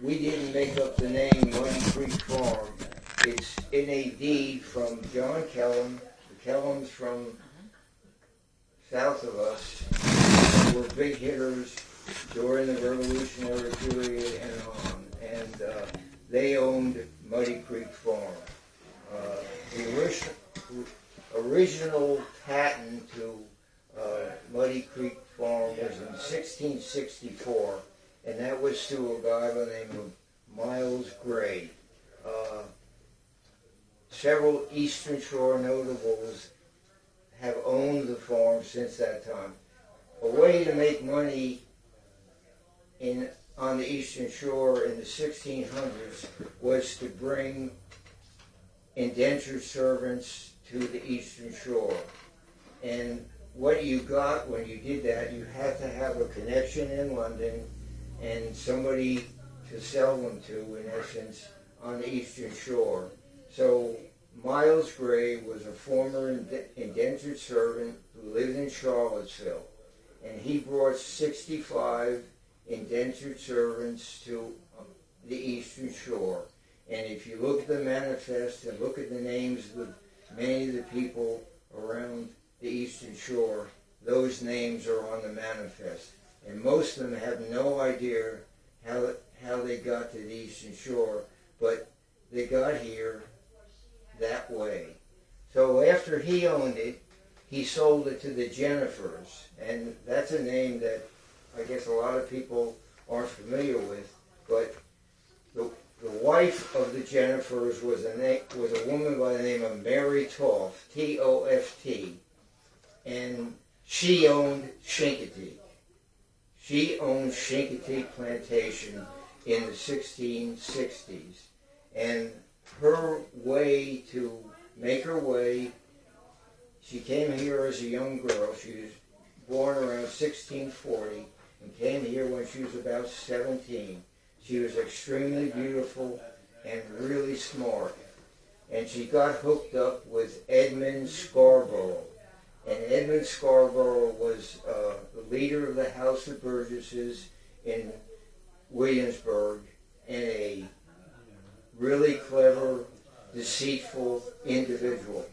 we didn't make up the name Muddy Creek Farm. It's in a deed from John Kellum. The Kellums from south of us were big hitters during the Revolutionary period and on. And they owned Muddy Creek Farm. The original patent to Muddy Creek Farm was in 1664, and that was to a guy by the name of Miles Gray. Several Eastern Shore notables have owned the farm since that time. A way to make money on the Eastern Shore in the 1600s was to bring indentured servants to the Eastern Shore. And what you got when you did that, you had to have a connection in London and somebody to sell them to, in essence, on the Eastern Shore. So Miles Gray was a former indentured servant who lived in Charlottesville, and he brought 65 indentured servants to the Eastern Shore. And if you look at the manifest and look at the names of many of the people around the Eastern Shore, those names are on the manifest. And most of them have no idea how they got to the Eastern Shore, but they got here that way. So after he owned it, he sold it to the Jennifers, and that's a name that I guess a lot of people aren't familiar with, but the wife of the Jennifers was a woman by the name of Mary Toft, T-O-F-T, and she owned Chincoteague. She owned Chincoteague Plantation in the 1660s, and her way to make her way, she came here as a young girl. She was born around 1640 and came here when she was about 17. She was extremely beautiful and really smart. And she got hooked up with Edmund Scarborough. And Edmund Scarborough was the leader of the House of Burgesses in Williamsburg, and a really clever, deceitful individual.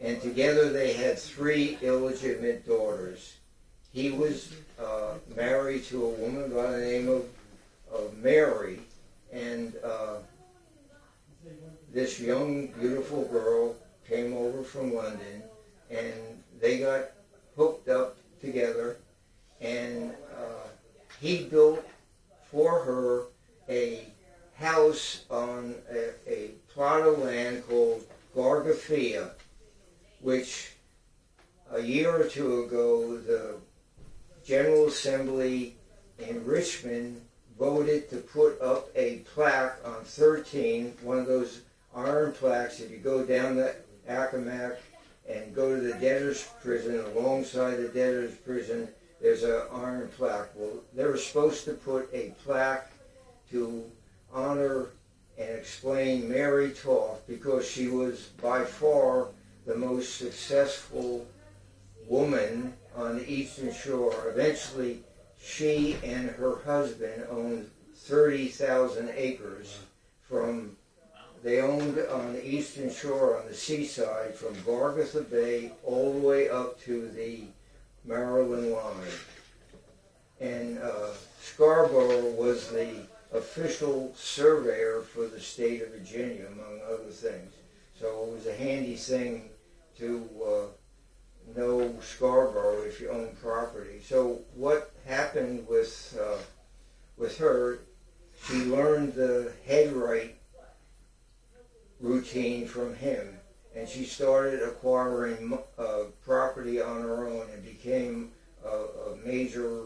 And together they had 3 illegitimate daughters. He was married to a woman by the name of Mary, and this young, beautiful girl came over from London, and they got hooked up together, and he built for her a house on a plot of land called Gargafia, which a year or two ago the General Assembly in Richmond voted to put up a plaque on 13, one of those iron plaques. If you go down the Accomack and go to the debtor's prison, alongside the debtor's prison, there's an iron plaque. Well, they were supposed to put a plaque to honor and explain Mary Toft, because she was by far the most successful woman on the Eastern Shore. Eventually, she and her husband owned 30,000 acres they owned on the Eastern Shore, on the seaside, from Gargantha Bay all the way up to the Maryland line. And Scarborough was the official surveyor for the state of Virginia, among other things. So it was a handy thing to know Scarborough if you own property. So what happened with her, she learned the headwright routine from him, and she started acquiring property on her own and became a major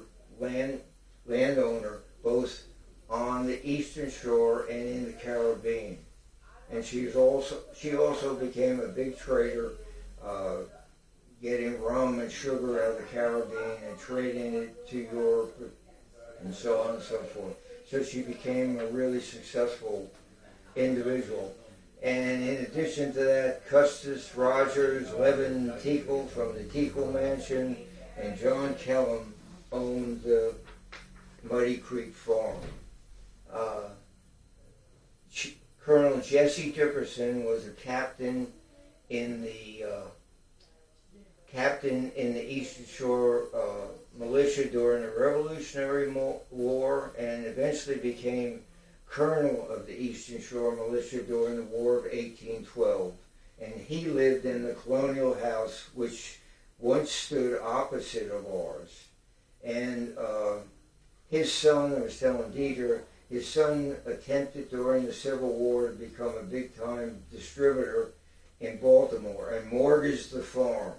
landowner, both on the Eastern Shore and in the Caribbean. And she also became a big trader, getting rum and sugar out of the Caribbean and trading it to Europe and so on and so forth. So she became a really successful individual. And in addition to that, Custis Rogers, Levin Teakle from the Teakle Mansion, and John Kellum owned the Muddy Creek Farm. Jesse Dickerson was a captain in the Eastern Shore militia during the Revolutionary War, and eventually became colonel of the Eastern Shore militia during the War of 1812. And he lived in the colonial house, which once stood opposite of ours. And his son, I was telling Dieter, his son attempted during the Civil War to become a big-time distributor in Baltimore and mortgaged the farm.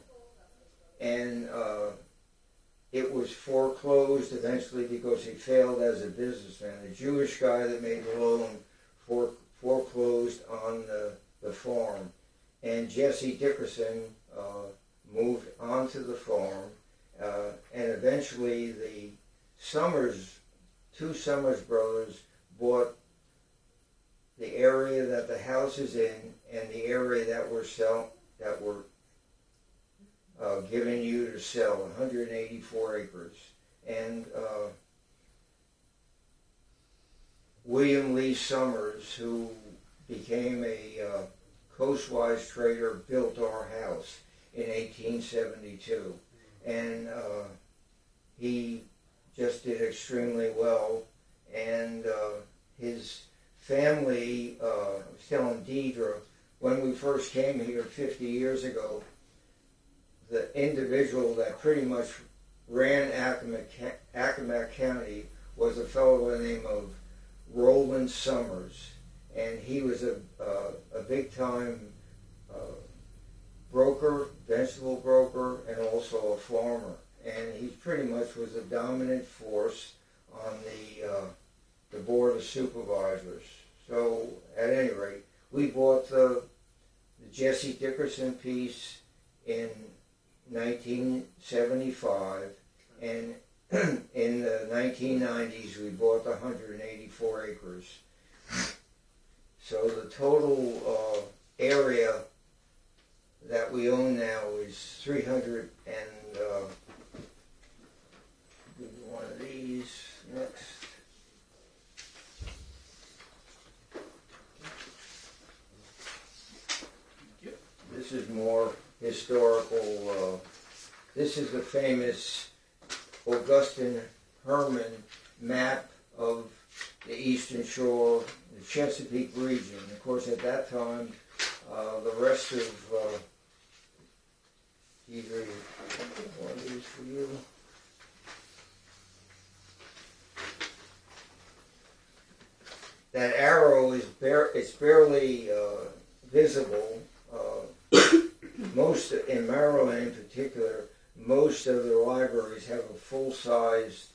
And it was foreclosed eventually because he failed as a businessman. The Jewish guy that made the loan foreclosed on the farm. And Jesse Dickerson moved onto the farm, and eventually the two Summers brothers bought the area that the house is in and the area that were given you to sell, 184 acres. And William Lee Summers, who became a coastwise trader, built our house in 1872. And he just did extremely well. And his family, I was telling Deidre, when we first came here 50 years ago, the individual that pretty much ran Accomack County was a fellow by the name of Roland Summers. And he was a big-time broker, vegetable broker, and also a farmer. And he pretty much was a dominant force on the Board of Supervisors. So, at any rate, we bought the Jesse Dickerson piece in 1975, and in the 1990s we bought the 184 acres. So the total area that we own now is 300 and do one of these next. This is more historical. This is the famous Augustin Herman map of the Eastern Shore, the Chesapeake region. Of course, at that time, the rest of either one of these for you. That arrow is it's barely visible. Most in Maryland, in particular, most of the libraries have a full-size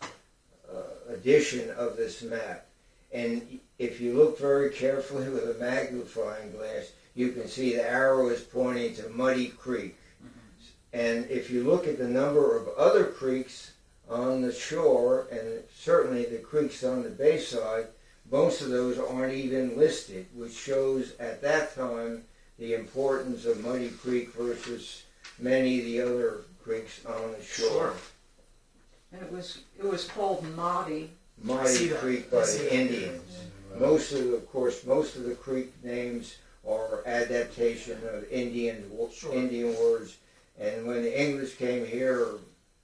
edition of this map. And if you look very carefully with a magnifying glass, you can see the arrow is pointing to Muddy Creek. And if you look at the number of other creeks on the shore, and certainly the creeks on the bayside, most of those aren't even listed, which shows at that time the importance of Muddy Creek versus many of the other creeks on the shore. And it was called Muddy Creek by the Indians. Most of the creek names are adaptation of Indian words. And when the English came here,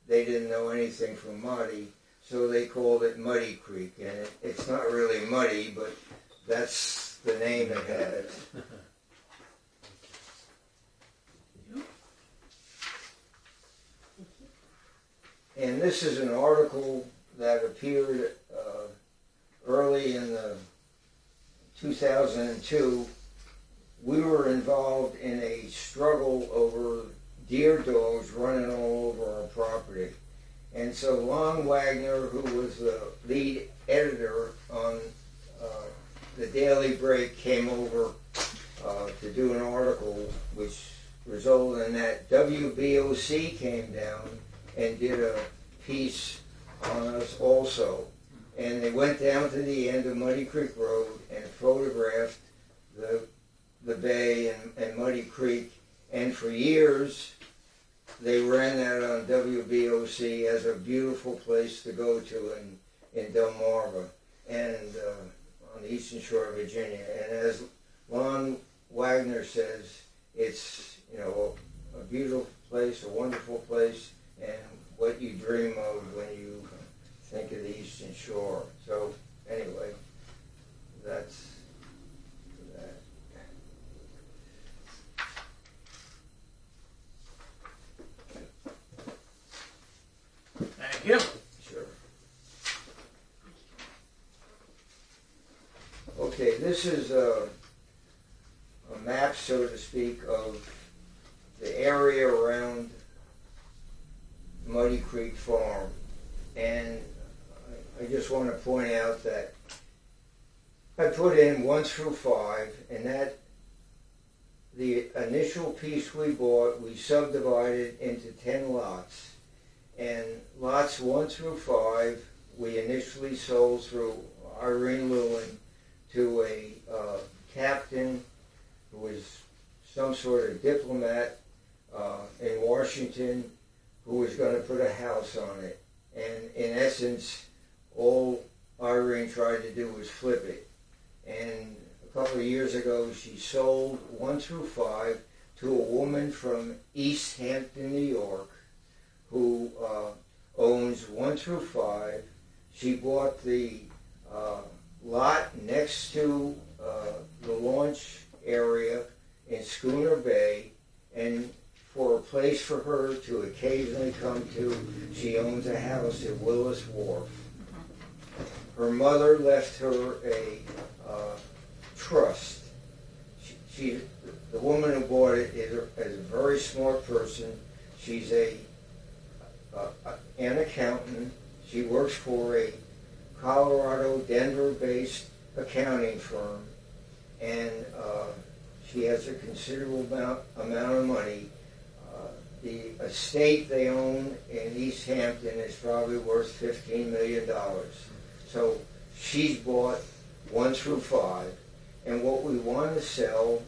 they didn't know anything from muddy, so they called it Muddy Creek. And it's not really muddy, but that's the name it has. And this is an article that appeared early in 2002. We were involved in a struggle over deer dogs running all over our property. And so Lon Wagner, who was the lead editor on the Daily Break, came over to do an article which resulted in that WBOC came down and did a piece on us also. And they went down to the end of Muddy Creek Road and photographed the bay and Muddy Creek. And for years, they ran that on WBOC as a beautiful place to go to in Delmarva and on the eastern shore of Virginia. And as Lon Wagner says it's, you know, a beautiful place, a wonderful place, and what you dream of when you think of the Eastern Shore. So anyway, that's that. Thank you. Sure. Okay, this is a map, so to speak, of the area around Muddy Creek Farm. And I just want to point out that I put in 1 through 5, and that the initial piece we bought, we subdivided into 10 lots. And lots 1 through 5, we initially sold through Irene Lewin to a captain who was some sort of diplomat in Washington who was going to put a house on it. And in essence, all Irene tried to do was flip it. And a couple of years ago, she sold 1 through 5 to a woman from East Hampton, New York, who owns 1 through 5. She bought the lot next to the launch area in Schooner Bay, and for a place for her to occasionally come to, she owns a house at Willis Wharf. Her mother left her a trust. The woman who bought it is a very smart person. She's an accountant. She works for a Colorado, Denver-based accounting firm, and she has a considerable amount of money. The estate they own in East Hampton is probably worth $15 million. So she's bought 1 through 5, and what we want to sell,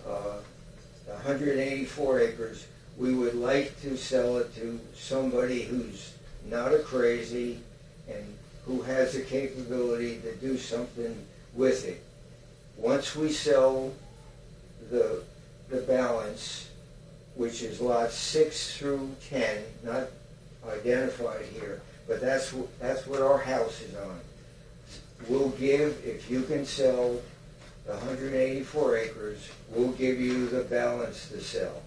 184 acres, we would like to sell it to somebody who's not a crazy and who has the capability to do something with it. Once we sell the balance, which is lots 6 through 10, not identified here, but that's what our house is on. We'll give, if you can sell the 184 acres, we'll give you the balance to sell,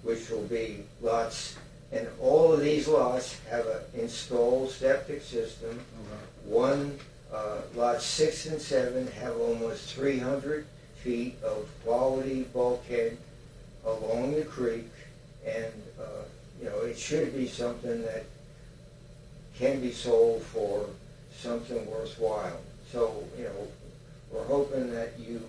which will be lots, and all of these lots have an installed septic system. Lots 6 and 7 have almost 300 feet of quality bulkhead along the creek, and it should be something that can be sold for something worthwhile. So, we're hoping that you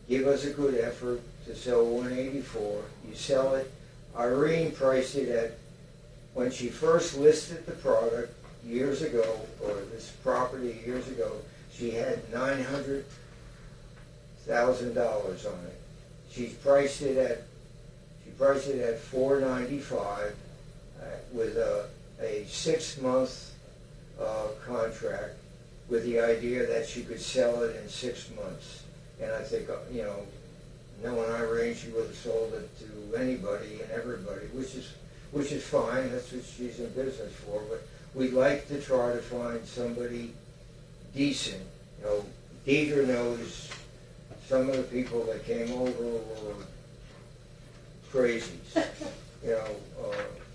give us a good effort to sell 184. You sell it. Irene priced it at, when she first listed the product years ago, or this property years ago, she had $900,000 on it. She priced it at $495 with a 6-month contract, with the idea that she could sell it in 6 months. And I think, knowing Irene, she would have sold it to anybody and everybody, which is fine. That's what she's in business for. But we'd like to try to find somebody decent. Deidre knows some of the people that came over were crazies.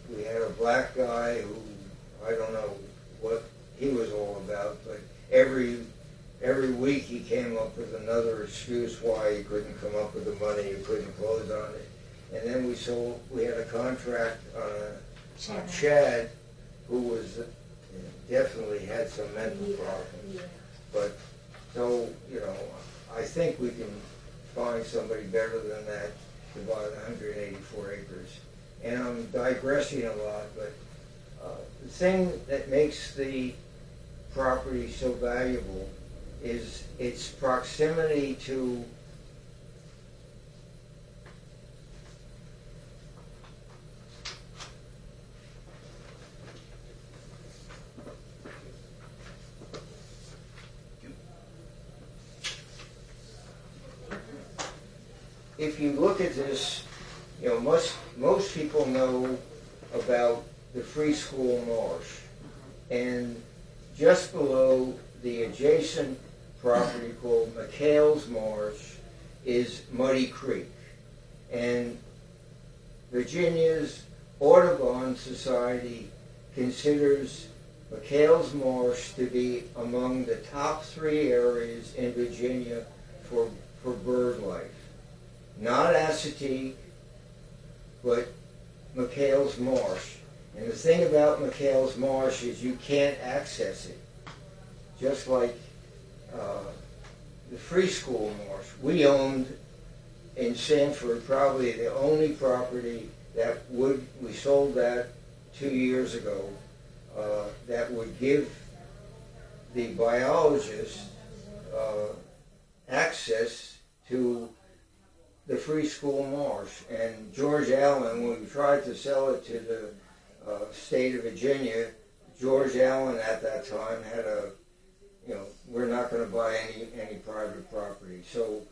We had a black guy who, I don't know what he was all about, but every week he came up with another excuse why he couldn't come up with the money, he couldn't close on it. And then we had a contract on Chad, who was definitely had some mental problems. Yeah. But so, I think we can find somebody better than that to buy the 184 acres. And I'm digressing a lot, but the thing that makes the property so valuable is its proximity to if you look at this, you know, most people know about the Free School Marsh, and just below the adjacent property called McHale's Marsh is Muddy Creek. And Virginia's Audubon Society considers McHale's Marsh to be among the top 3 areas in Virginia for bird life. Not Assateague, but McHale's Marsh. And the thing about McHale's Marsh is you can't access it. Just like the Free School Marsh. We owned in Sanford probably the only property that we sold that 2 years ago, that would give the biologists access to the Free School Marsh. And George Allen, when we tried to sell it to the state of Virginia, George Allen at that time had we're not going to buy any private property. So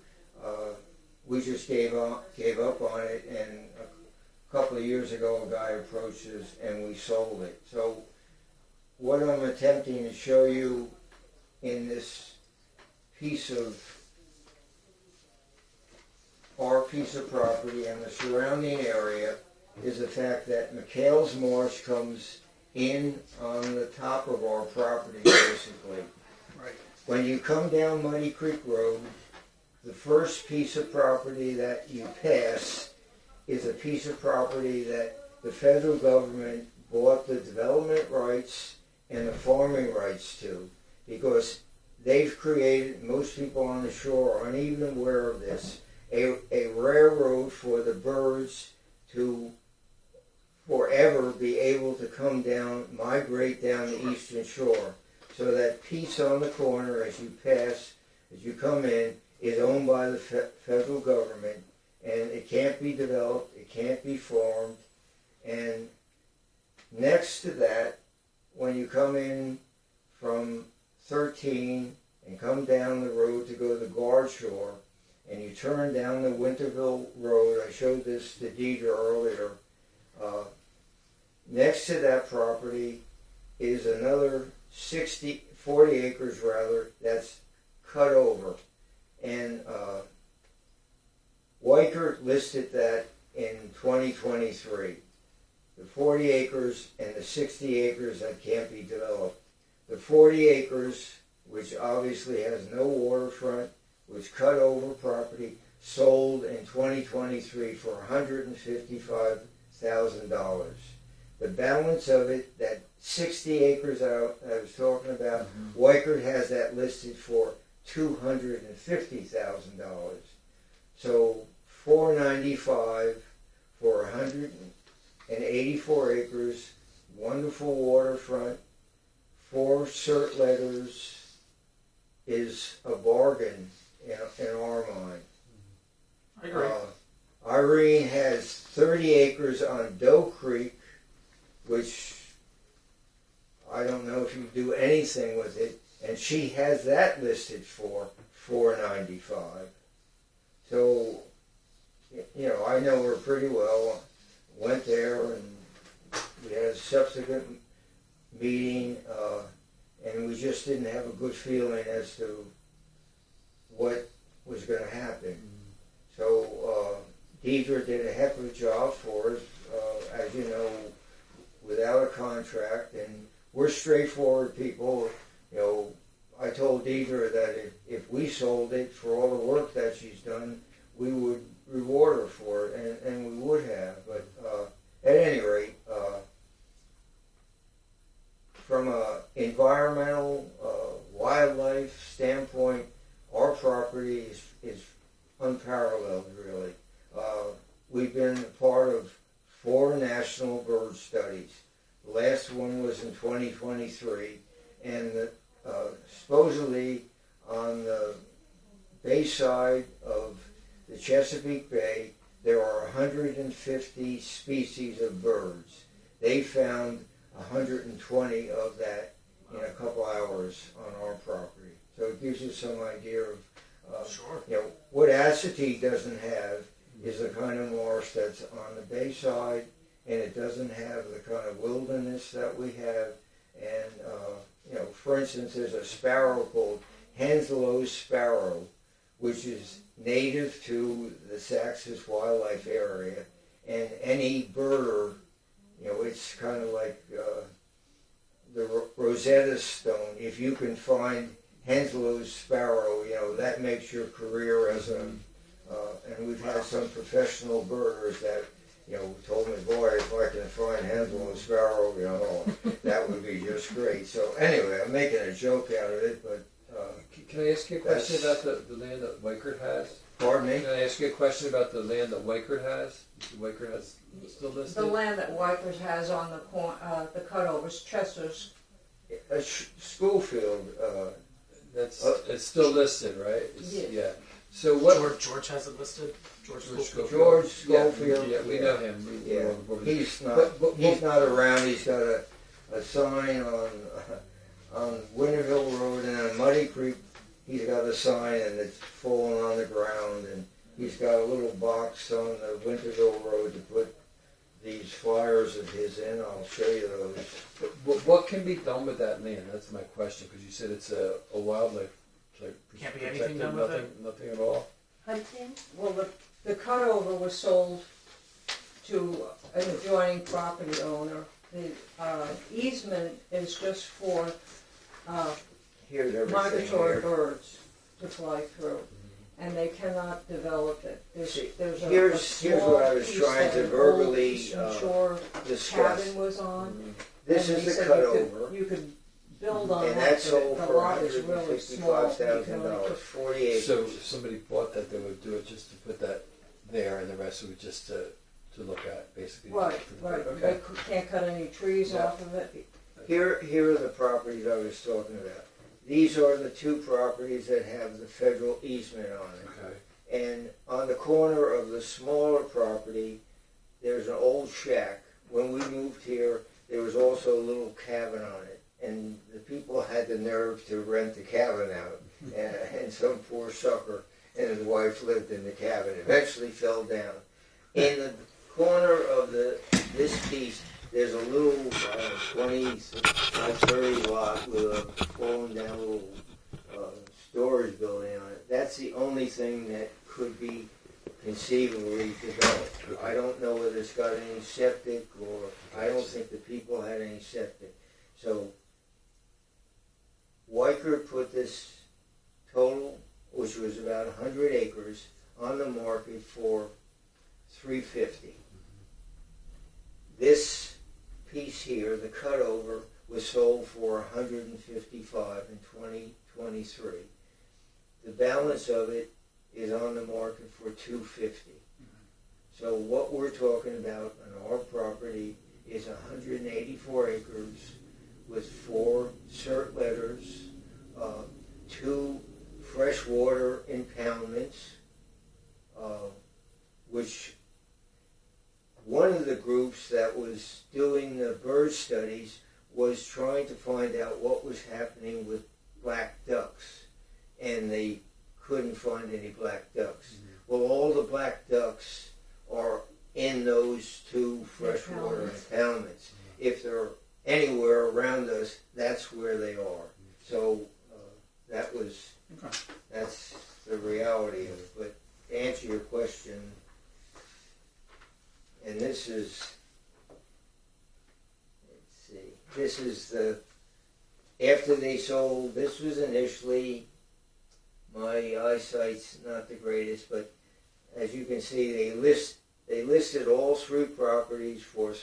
we just gave up on it, and a couple of years ago a guy approached us and we sold it. So what I'm attempting to show you in this our piece of property and the surrounding area is the fact that McHale's Marsh comes in on the top of our property, basically. Right. When you come down Muddy Creek Road, the first piece of property that you pass is a piece of property that the federal government bought the development rights and the farming rights to, because they've created, most people on the shore aren't even aware of this, a railroad for the birds to forever be able to come down, migrate down the eastern shore. So that piece on the corner as you pass, as you come in, is owned by the federal government, and it can't be developed, it can't be farmed. And next to that, when you come in from 13 and come down the road to go to the Guard Shore, and you turn down the Winterville Road, I showed this to Deidre earlier, next to that property is another 40 acres rather, that's cut over. And Weichert listed that in 2023. The 40 acres and the 60 acres that can't be developed. The 40 acres, which obviously has no waterfront, was cut over property, sold in 2023 for $155,000. The balance of it, that 60 acres I was talking about, Weichert has that listed for $250,000. So $495 for 184 acres, wonderful waterfront, 4 cert letters is a bargain in our mind. I agree. Irene has 30 acres on Doe Creek, which I don't know if you do anything with it, and she has that listed for $495. So, you know, I know her pretty well. Went there and we had a subsequent meeting, and we just didn't have a good feeling as to what was going to happen. So Deidre did a heck of a job for us, as you know, without a contract, and we're straightforward people. You know, I told Deidre that if we sold it for all the work that she's done, we would reward her for it, and we would have. But at any rate, from an environmental, wildlife standpoint, our property is unparalleled, really. We've been a part of 4 national bird studies. The last one was in 2023, and supposedly on the bayside of the Chesapeake Bay, there are 150 species of birds. They found 120 of that in a couple hours on our property. So it gives you some idea of Sure. you know, what Assateague doesn't have is the kind of marsh that's on the bayside, and it doesn't have the kind of wilderness that we have. And, for instance, there's a sparrow called Henslow's sparrow, which is native to the Saxon wildlife area. And any birder, it's kind of like the Rosetta Stone. If you can find Henslow's sparrow, that makes your career as a, and we've had some professional birders that, told me, boy, if I can find Henslow's sparrow, that would be just great. So anyway, I'm making a joke out of it, but. Can I ask you a question about the land that Weichert has? Pardon me? Can I ask you a question about the land that Weichert has? Weichert has still listed? The land that Wipers has on the cutovers, Chester's. Schoolfield. It's still listed, right? Yes. Yeah. So what? George has it listed. George Schofield. George Schofield. Yeah, we know him. Yeah, he's not around. He's got a sign on Winterville Road and on Muddy Creek. He's got a sign and it's fallen on the ground, and he's got a little box on the Winterville Road to put these flyers of his in. I'll show you those. But what can be done with that land? That's my question, because you said it's a wildlife. Can't be anything done with it? Nothing at all? Hunting? Well, the cutover was sold to an adjoining property owner. The easement is just for Here's everything migratory here. birds to fly through, and they cannot develop it. There's a Here's small what I was piece trying that to an verbally old Eastern Shore discuss. cabin was on. This and is they the said cutover. You could build on And that, that's sold but the for lot is really small. You can only $155,000, put 40 acres. So if somebody bought that, they would do it just to put that there, and the rest would just to look at, basically. Right. Okay. They can't cut any trees Yeah. off of it. Here are the properties I was talking about. These are the two properties that have the federal easement on it. Okay. And on the corner of the smaller property, there's an old shack. When we moved here, there was also a little cabin on it. And the people had the nerve to rent the cabin out. And some poor sucker and his wife lived in the cabin. Eventually fell down. In the corner of this piece, there's a little 20 by 30 lot with a fallen down little storage building on it. That's the only thing that could be conceivably developed. I don't know whether it's got any septic, or I don't think the people had any septic. So Weichert put this total, which was about 100 acres, on the market for $350. This piece here, the cutover, was sold for $155 in 2023. The balance of it is on the market for $250. So what we're talking about on our property is 184 acres with 4 cert letters, 2 freshwater impoundments, which one of the groups that was doing the bird studies was trying to find out what was happening with black ducks, and they couldn't find any black ducks. Well, all the black ducks are in those 2 freshwater impoundments. If they're anywhere around us, that's where they are. So that's the reality of it. But to answer your question, and this is, this is after they sold, this was initially, my eyesight's not the greatest, but as you can see, they listed all 3 properties for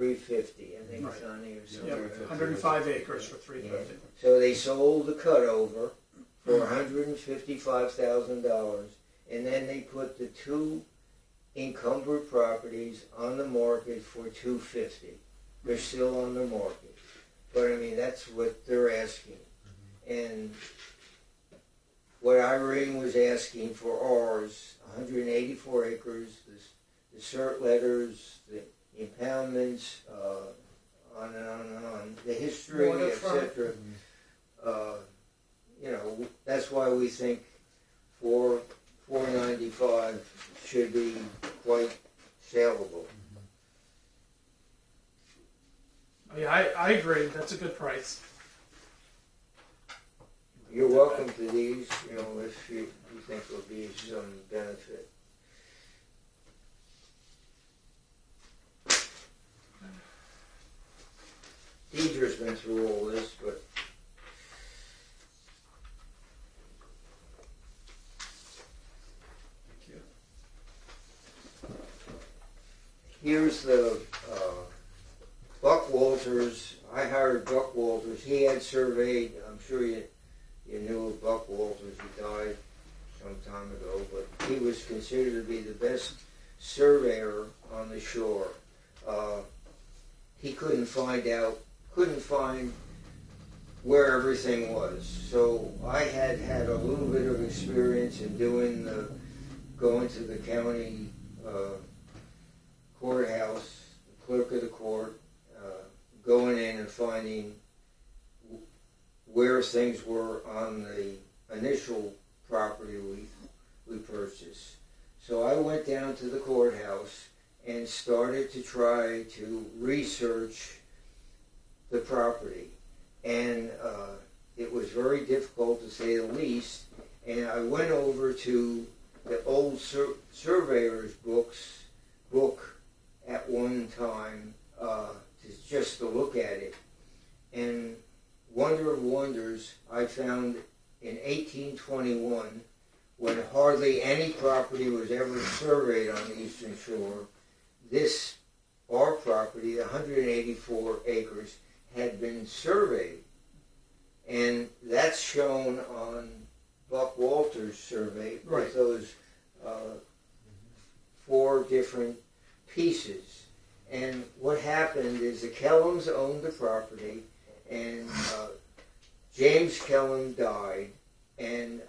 $350. I think it's on here. Yep, 105 acres for $350. Yeah. So they sold the cutover for $155,000, and then they put the 2 encumbered properties on the market for $250. They're still on the market, but I mean that's what they're asking. And what Irene was asking for ours, 184 acres, the cert letters, the impoundments, on and on and on, the history, etc. That's why we think $495 should be quite saleable. Oh, yeah, I agree. That's a good price. You're welcome to these, if you think there'll be some benefit. Deidre's been through all this, but Thank you. here's the Buck Walters. I hired Buck Walters. He had surveyed, I'm sure you knew of Buck Walters. He died some time ago, but he was considered to be the best surveyor on the shore. He couldn't find where everything was. So I had a little bit of experience in going to the county courthouse, the clerk of the court, going in and finding where things were on the initial property we purchased. So I went down to the courthouse and started to try to research the property. And it was very difficult, to say the least. And I went over to the old surveyor's book at one time just to look at it. And wonder of wonders, I found in 1821, when hardly any property was ever surveyed on the Eastern Shore, our property, 184 acres, had been surveyed. And that's shown on Buck Walters' survey with those 4 different pieces. And what happened is the Kellums owned the property, and James Kellum died, and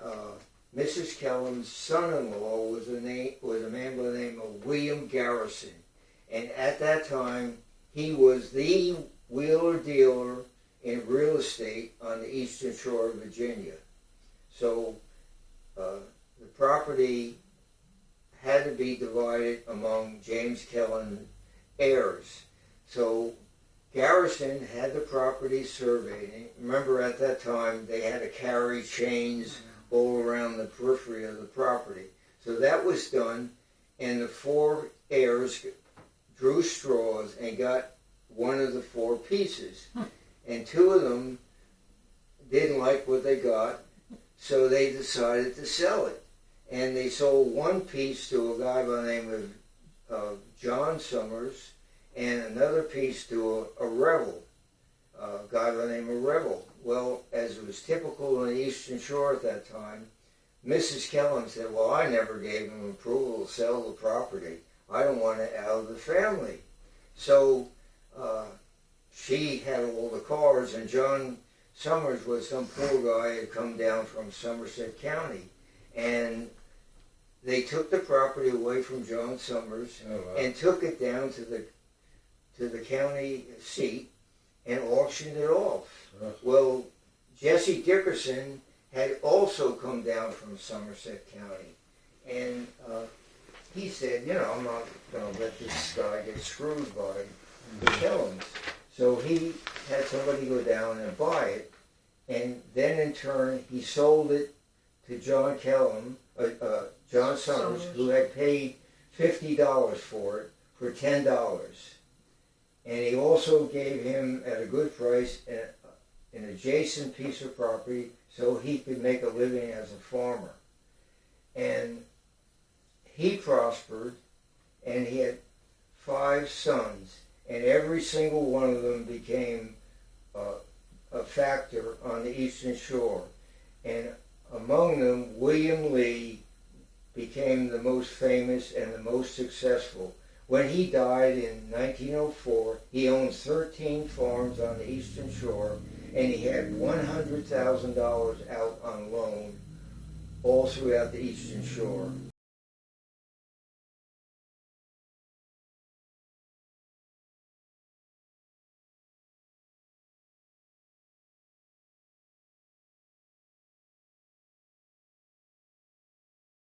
Mrs. Kellum's son-in-law was a man by the name of William Garrison. And at that time, he was the wheeler dealer in real estate on the Eastern Shore of Virginia. So the property had to be divided among James Kellum heirs. So Garrison had the property surveyed. Remember, at that time, they had to carry chains all around the periphery of the property. So that was done, and the 4 heirs drew straws and got one of the 4 pieces. And 2 of them didn't like what they got, so they decided to sell it. And they sold 1 piece to a guy by the name of John Summers, and another piece to a rebel, a guy by the name of Rebel. Well, as it was typical on the Eastern Shore at that time, Mrs. Kellum said, well, I never gave him approval to sell the property. I don't want it out of the family. So she had all the cars, and John Summers was some poor guy who had come down from Somerset County. And they took the property away from John Summers and took it down to the county seat and auctioned it off. Well, Jesse Dickerson had also come down from Somerset County, and he said, I'm not going to let this guy get screwed by the Kellums. So he had somebody go down and buy it, and then in turn he sold it to John Summers, who had paid $50 for it for $10. And he also gave him, at a good price, an adjacent piece of property so he could make a living as a farmer. And he prospered, and he had 5 sons, and every single one of them became a factor on the Eastern Shore. And among them, William Lee became the most famous and the most successful. When he died in 1904, he owned 13 farms on the Eastern Shore, and he had $100,000 out on loan all throughout the Eastern Shore.